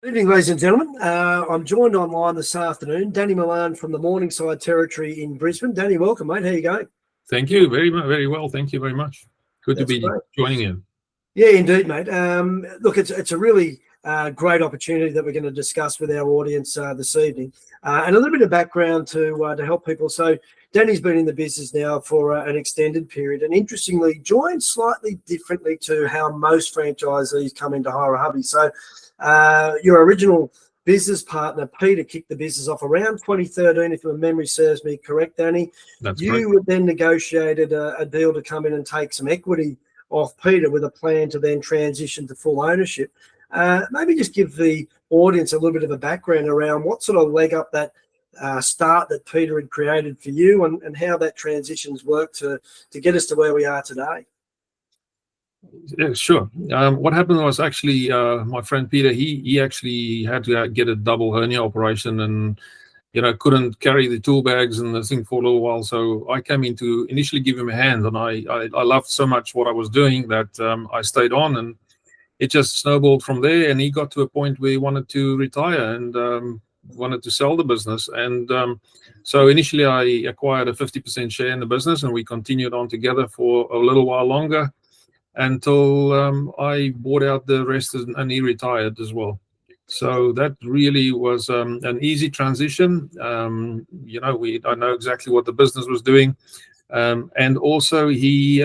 Good evening, ladies and gentlemen. I'm joined online this afternoon, Danny Milan from the Morningside territory in Brisbane. Danny, welcome, mate. How you going? Thank you very well. Thank you very much. Good That's to be great. joining you. Yeah, indeed, mate. Look, it's a really great opportunity that we're going to discuss with our audience this evening, and a little bit of background to help people. So, Danny's been in the business now for an extended period, and interestingly, joined slightly differently to how most franchisees come into Hire A Hubby. So, your original business partner, Peter, kicked the business off around 2013, if my memory serves me correct, Danny. That's You correct. then negotiated a deal to come in and take some equity off Peter with a plan to then transition to full ownership. Maybe just give the audience a little bit of a background around what sort of leg up that start that Peter had created for you and how that transition's worked to get us to where we are today. Yeah, sure. What happened was actually my friend Peter, he actually had to get a double hernia operation and couldn't carry the tool bags and the thing for a little while. So I came in to initially give him a hand, and I loved so much what I was doing that I stayed on, and it just snowballed from there. And he got to a point where he wanted to retire and wanted to sell the business. And so initially I acquired a 50% share in the business, and we continued on together for a little while longer until I bought out the rest and he retired as well. So that really was an easy transition. I know exactly what the business was doing, and also he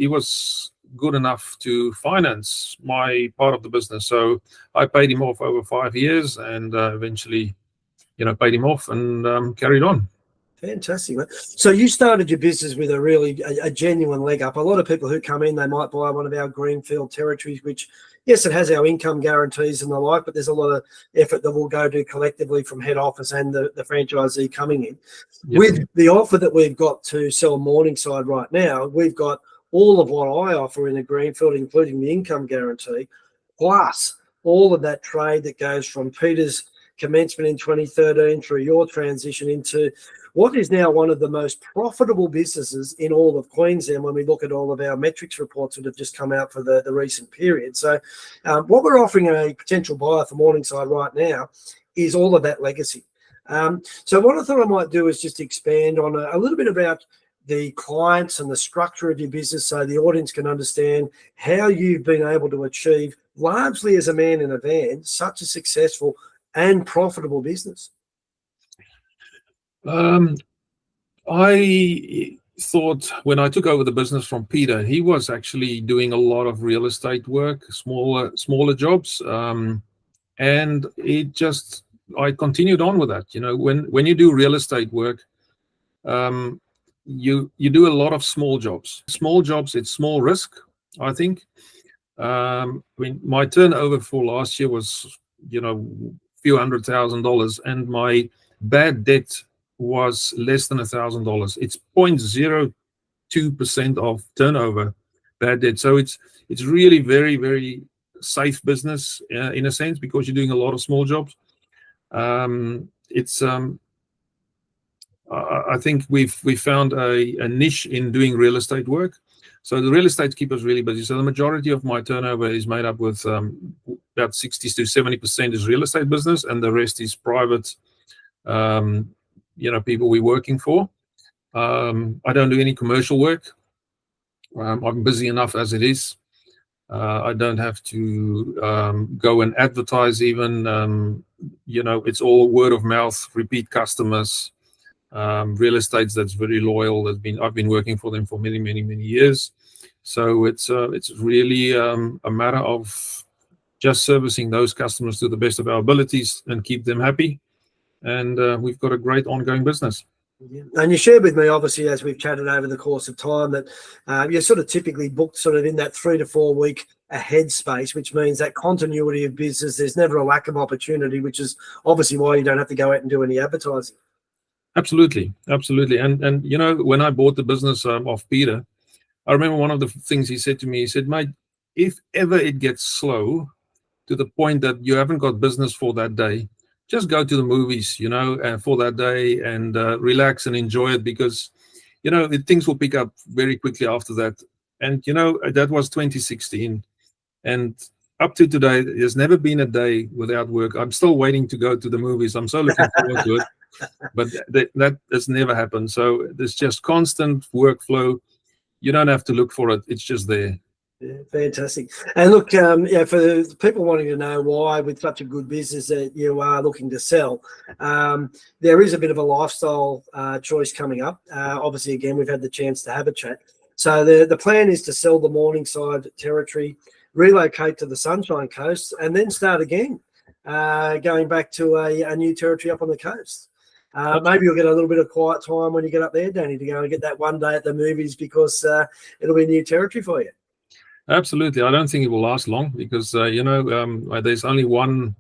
was good enough to finance my part of the business. So I paid him off over 5 years, and eventually, paid him off and carried on. Fantastic, mate. So you started your business with a genuine leg up. A lot of people who come in, they might buy one of our greenfield territories, which, yes, it has our income guarantees and the like, but there's a lot of effort that we'll go do collectively from head office and the franchisee coming in. Yep. With the offer that we've got to sell Morningside right now, we've got all of what I offer in a greenfield, including the income guarantee, plus all of that trade that goes from Peter's commencement in 2013 through your transition into what is now one of the most profitable businesses in all of Queensland when we look at all of our metrics reports that have just come out for the recent period. So what we're offering a potential buyer for Morningside right now is all of that legacy. So what I thought I might do is just expand on a little bit about the clients and the structure of your business so the audience can understand how you've been able to achieve, largely as a man in a van, such a successful and profitable business. I thought when I took over the business from Peter, he was actually doing a lot of real estate work, smaller jobs, and I continued on with that. When you do real estate work, you do a lot of small jobs. Small jobs, it's small risk, I think. My turnover for last year was few $100,000, and my bad debt was less than $1,000. It's 0.02% of turnover bad debt. So it's really very, very safe business in a sense, because you're doing a lot of small jobs. I think we've found a niche in doing real estate work. So the real estate keeps us really busy. So the majority of my turnover is made up with about 60 to 70% is real estate business, and the rest is private, people we're working for. I don't do any commercial work. I'm busy enough as it is. I don't have to go and advertise even. It's all word of mouth, repeat customers. Real estate that's very loyal. I've been working for them for many, many, many years. So it's really a matter of just servicing those customers to the best of our abilities and keep them happy. And we've got a great ongoing business. Yeah. And you shared with me, obviously, as we've chatted over the course of time, that you're sort of typically booked sort of in that 3 to 4 week ahead space, which means that continuity of business, there's never a lack of opportunity, which is obviously why you don't have to go out and do any advertising. Absolutely. And when I bought the business off Peter, I remember one of the things he said to me, he said, mate, if ever it gets slow to the point that you haven't got business for that day, just go to the movies, for that day and relax and enjoy it, because, things will pick up very quickly after that. And, that was 2016. And up to today, there's never been a day without work. I'm still waiting to go to the movies. I'm so looking forward to it, but that has never happened. So there's just constant workflow. You don't have to look for it. It's just there. Yeah, fantastic. And look, yeah, for the people wanting to know why, with such a good business that you are looking to sell, there is a bit of a lifestyle choice coming up. Obviously, again, we've had the chance to have a chat. So the plan is to sell the Morningside territory, relocate to the Sunshine Coast, and then start again, going back to a new territory up on the coast. Maybe you'll get a little bit of quiet time when you get up there, Danny, to go and get that one day at the movies, because it'll be new territory for you. Absolutely. I don't think it will last long because, there's only one.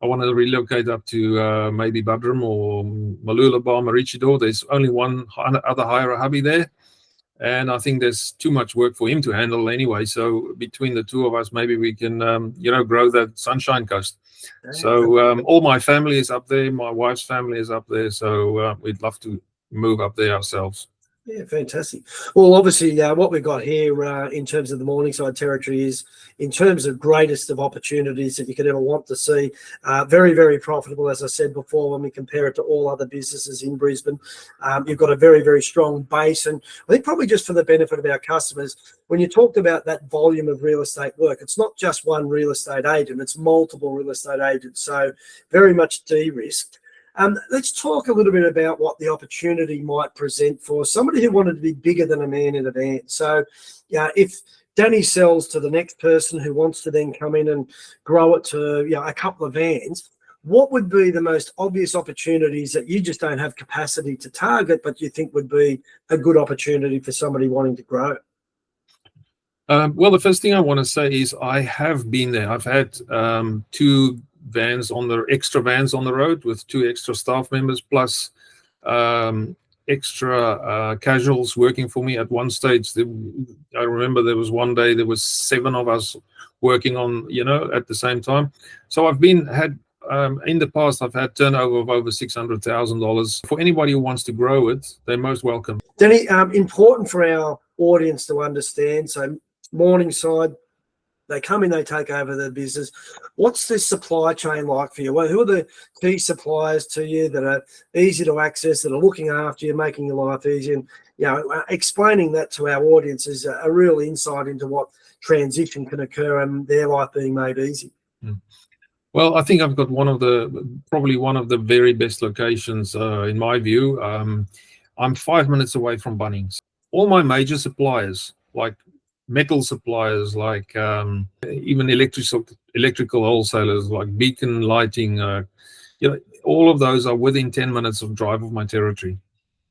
I want to relocate up to maybe Budrum or Malulabar, Maroochydore. There's only one other Hire A Hubby there. And I think there's too much work for him to handle anyway. So between the two of us, maybe we can, grow that Sunshine Coast. So all my family is up there. My wife's family is up there. So we'd love to move up there ourselves. Yeah, fantastic. Well, obviously, what we've got here in terms of the Morningside territory is, in terms of greatest of opportunities that you could ever want to see, very, very profitable, as I said before, when we compare it to all other businesses in Brisbane. You've got a very, very strong base. And I think probably just for the benefit of our customers, when you talked about that volume of real estate work, it's not just one real estate agent, it's multiple real estate agents. So very much de-risked. Let's talk a little bit about what the opportunity might present for somebody who wanted to be bigger than a man in a van. So, if Danny sells to the next person who wants to then come in and grow it to a couple of vans, what would be the most obvious opportunities that you just don't have capacity to target, but you think would be a good opportunity for somebody wanting to grow? Well, the first thing I want to say is I have been there. I've had two extra vans on the road with two extra staff members, plus extra casuals working for me. At one stage, I remember there was one day there was 7 of us working on, at the same time. So in the past, I've had turnover of over $600,000. For anybody who wants to grow it, they're most welcome. Danny, important for our audience to understand. So Morningside, they come in, they take over the business. What's the supply chain like for you? Well, who are the key suppliers to you that are easy to access, that are looking after you, making your life easy? And explaining that to our audience is a real insight into what transition can occur and their life being made easy. Well, I think I've got probably one of the very best locations in my view. I'm 5 minutes away from Bunnings. All my major suppliers, like metal suppliers, like even electrical wholesalers like Beacon Lighting, all of those are within 10 minutes of drive of my territory.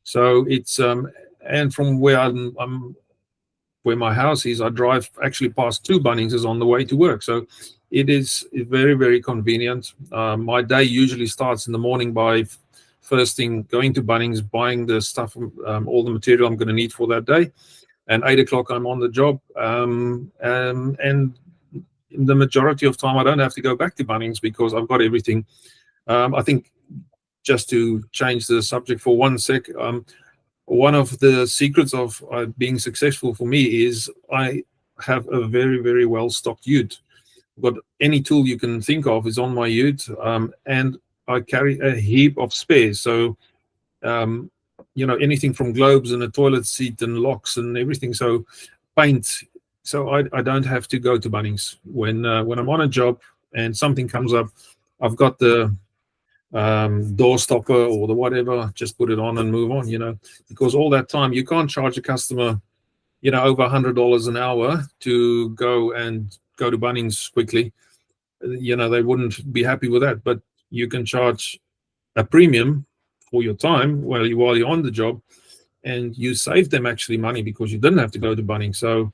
So it's and from where where my house is, I drive actually past 2 Bunnings on the way to work. So it is very, very convenient. My day usually starts in the morning by first thing going to Bunnings, buying the stuff, all the material I'm going to need for that day. And 8 o'clock, I'm on the job. And the majority of time, I don't have to go back to Bunnings because I've got everything. I think just to change the subject for one sec, one of the secrets of being successful for me is I have a very, very well-stocked ute. But any tool you can think of is on my ute, and I carry a heap of spares. So, anything from globes and a toilet seat and locks and everything. So paint. So I don't have to go to Bunnings when I'm on a job and something comes up. I've got the door stopper or the whatever, just put it on and move on, because all that time you can't charge a customer, over $100 an hour to go to Bunnings quickly. They wouldn't be happy with that, but you can charge a premium for your time while you're on the job, and you save them actually money because you didn't have to go to Bunnings. So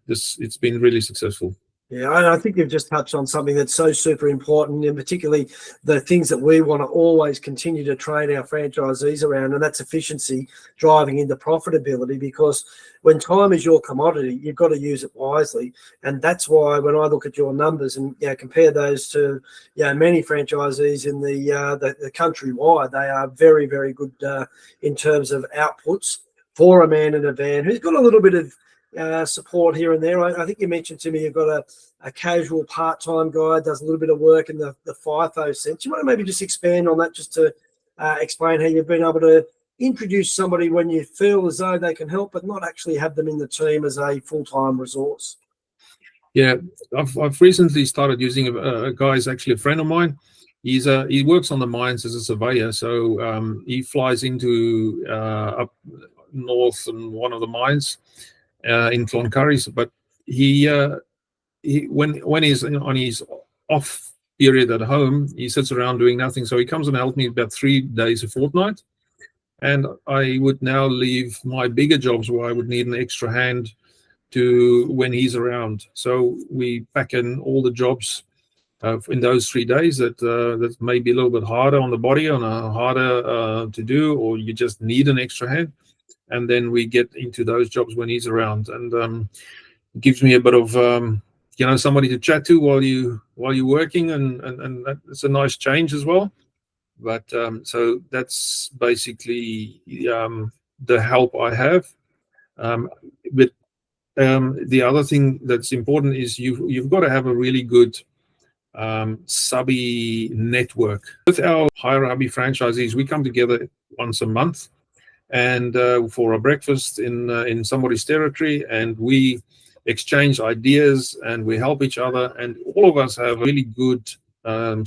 it's been really successful. Yeah, and I think you've just touched on something that's so super important, and particularly the things that we want to always continue to train our franchisees around, and that's efficiency driving into profitability, because when time is your commodity, you've got to use it wisely. And that's why when I look at your numbers and compare those to many franchisees in the countrywide, they are very, very good in terms of outputs for a man in a van who's got a little bit of support here and there. I think you mentioned to me you've got a casual part-time guy, does a little bit of work in the FIFO sense. You want to maybe just expand on that, just to explain how you've been able to introduce somebody when you feel as though they can help, but not actually have them in the team as a full-time resource. Yeah, I've recently started using a guy who's actually a friend of mine. He works on the mines as a surveyor, so he flies into up north in one of the mines in Cloncurry. But he when he's on his off period at home, he sits around doing nothing. So he comes and helps me about 3 days a fortnight. And I would now leave my bigger jobs where I would need an extra hand to when he's around. So we pack in all the jobs in those 3 days that may be a little bit harder on the body, harder to do, or you just need an extra hand. And then we get into those jobs when he's around, and it gives me a bit of somebody to chat to while you're working, and it's a nice change as well. But so that's basically the help I have. But the other thing that's important is you've got to have a really good subby network. With our Hire A Hubby franchisees, we come together once a month and for a breakfast in somebody's territory, and we exchange ideas and we help each other, and all of us have really good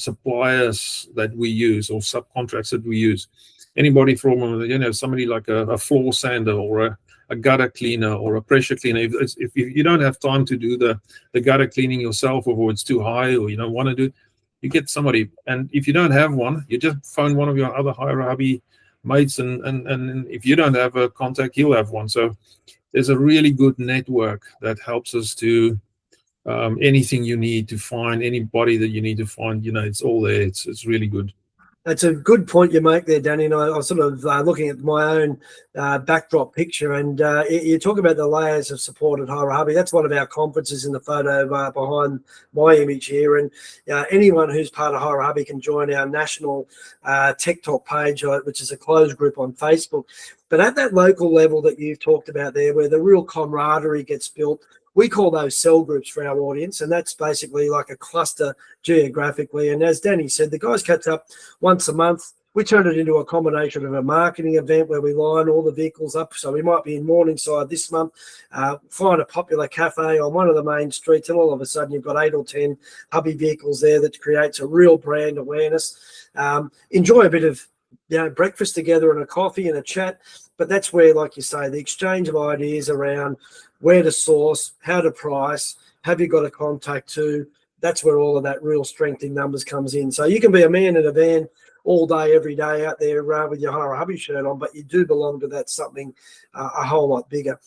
suppliers that we use, or subcontracts that we use. Anybody from somebody like a floor sander or a gutter cleaner or a pressure cleaner. If you don't have time to do the gutter cleaning yourself, or it's too high, or you don't want to do it, you get somebody. And if you don't have one, you just phone one of your other Hire A Hubby mates, and if you don't have a contact, he'll have one. So there's a really good network that helps us to anything you need to find, anybody that you need to find, it's all there. It's really good. That's a good point you make there, Danny. And I was sort of looking at my own backdrop picture, and you talk about the layers of support at Hire A Hubby. That's one of our conferences in the photo behind my image here. And anyone who's part of Hire A Hubby can join our national Tech Talk page, which is a closed group on Facebook. But at that local level that you've talked about there, where the real camaraderie gets built, we call those cell groups for our audience, and that's basically like a cluster geographically. And as Danny said, the guys catch up once a month. We turn it into a combination of a marketing event where we line all the vehicles up. So we might be in Morningside this month, find a popular cafe on one of the main streets, and all of a sudden you've got 8 or 10 hubby vehicles there. That creates a real brand awareness. Enjoy a bit of breakfast together and a coffee and a chat. But that's where, like you say, the exchange of ideas around where to source, how to price, have you got a contact to, that's where all of that real strength in numbers comes in. So you can be a man in a van all day, every day out there with your Hire A Hubby shirt on, but you do belong to that something a whole lot bigger.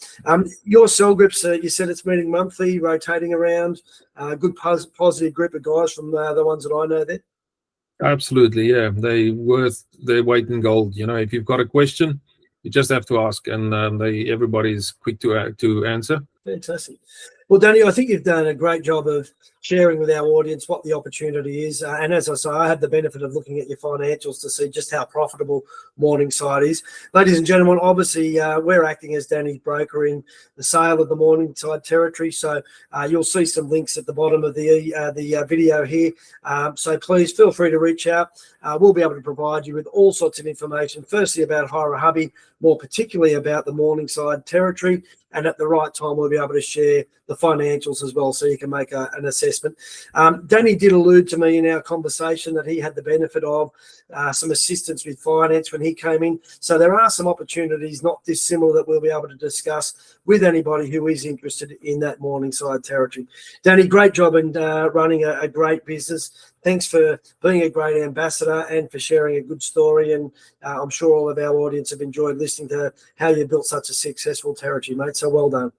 Your cell groups, you said it's meeting monthly, rotating around, a good positive group of guys from the ones that I know there. Absolutely, yeah. They're worth their weight in gold. If you've got a question, you just have to ask, and everybody's quick to answer. Fantastic. Well, Danny, I think you've done a great job of sharing with our audience what the opportunity is. And as I say, I had the benefit of looking at your financials to see just how profitable Morningside is. Ladies and gentlemen, obviously, we're acting as Danny's broker in the sale of the Morningside territory. So you'll see some links at the bottom of the video here. So please feel free to reach out. We'll be able to provide you with all sorts of information, firstly about Hire A Hubby, more particularly about the Morningside territory. And at the right time, we'll be able to share the financials as well, so you can make an assessment. Danny did allude to me in our conversation that he had the benefit of some assistance with finance when he came in. So there are some opportunities not dissimilar that we'll be able to discuss with anybody who is interested in that Morningside territory. Danny, great job in running a great business. Thanks for being a great ambassador and for sharing a good story. And I'm sure all of our audience have enjoyed listening to how you built such a successful territory, mate. So well done.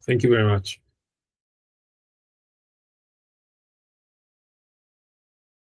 Thank you very much.